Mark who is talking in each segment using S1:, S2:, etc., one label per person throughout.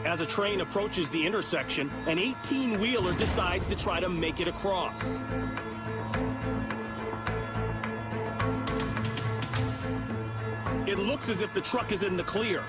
S1: As a train approaches the intersection, an 18-wheeler decides to try to make it across. It looks as if the truck is in the clear.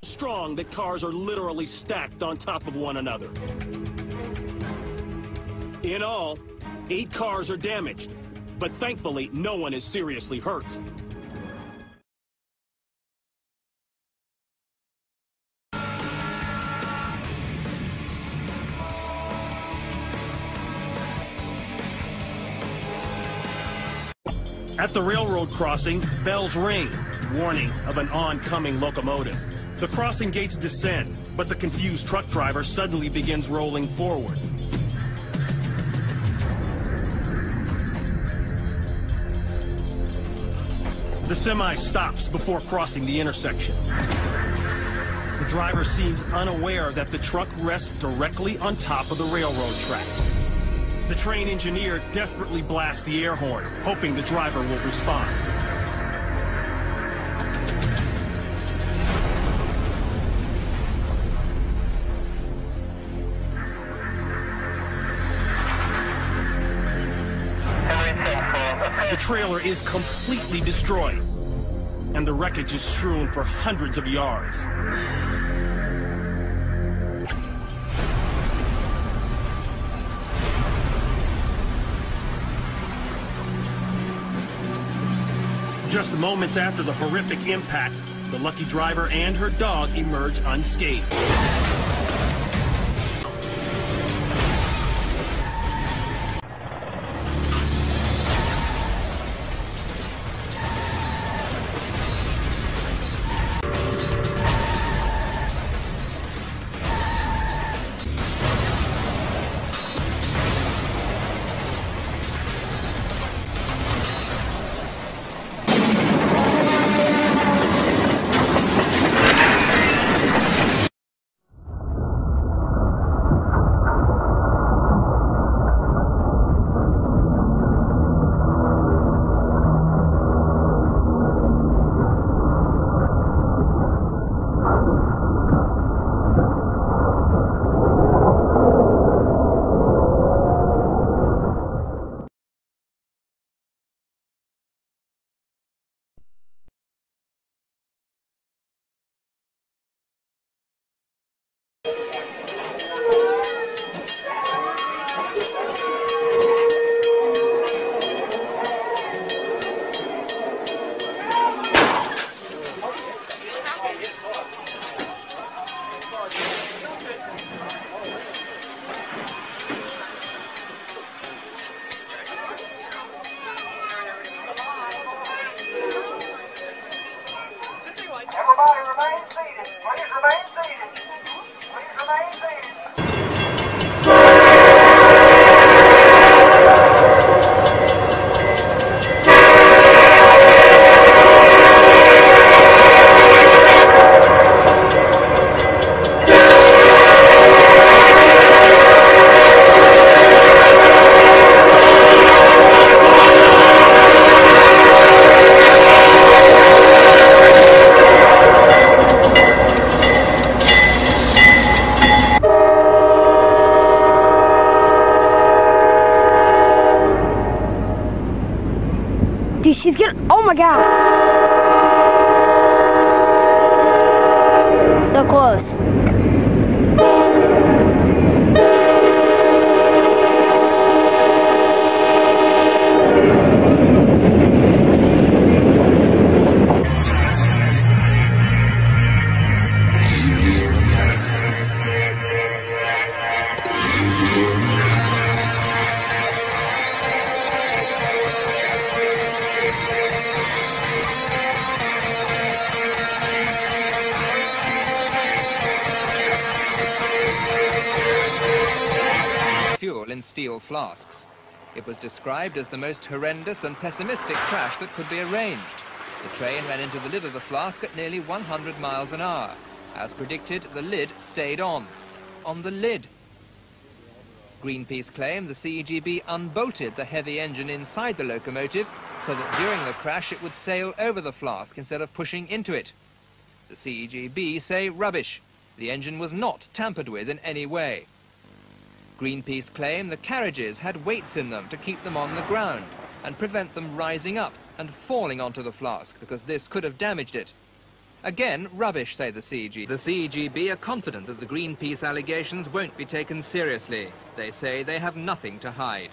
S1: Strong that cars are literally stacked on top of one another. In all, 8 cars are damaged, but thankfully no one is seriously hurt. At the railroad crossing, bells ring, warning of an oncoming locomotive. The crossing gates descend, but the confused truck driver suddenly begins rolling forward. The semi stops before crossing the intersection. The driver seems unaware that the truck rests directly on top of the railroad tracks. The train engineer desperately blasts the air horn, hoping the driver will respond. The trailer is completely destroyed, and the wreckage is strewn for hundreds of yards. Just moments after the horrific impact, the lucky driver and her dog emerge unscathed.
S2: Dude, she's getting... Oh my god! So close.
S3: Fuel in steel flasks. It was described as the most horrendous and pessimistic crash that could be arranged. The train ran into the lid of the flask at nearly 100 miles an hour. As predicted, the lid stayed on. On the lid. Greenpeace claim the CEGB unbolted the heavy engine inside the locomotive so that during the crash it would sail over the flask instead of pushing into it. The CEGB say rubbish. The engine was not tampered with in any way. Greenpeace claim the carriages had weights in them to keep them on the ground and prevent them rising up and falling onto the flask because this could have damaged it. Again, rubbish, say the CEGB. The CEGB are confident that the Greenpeace allegations won't be taken seriously. They say they have nothing to hide.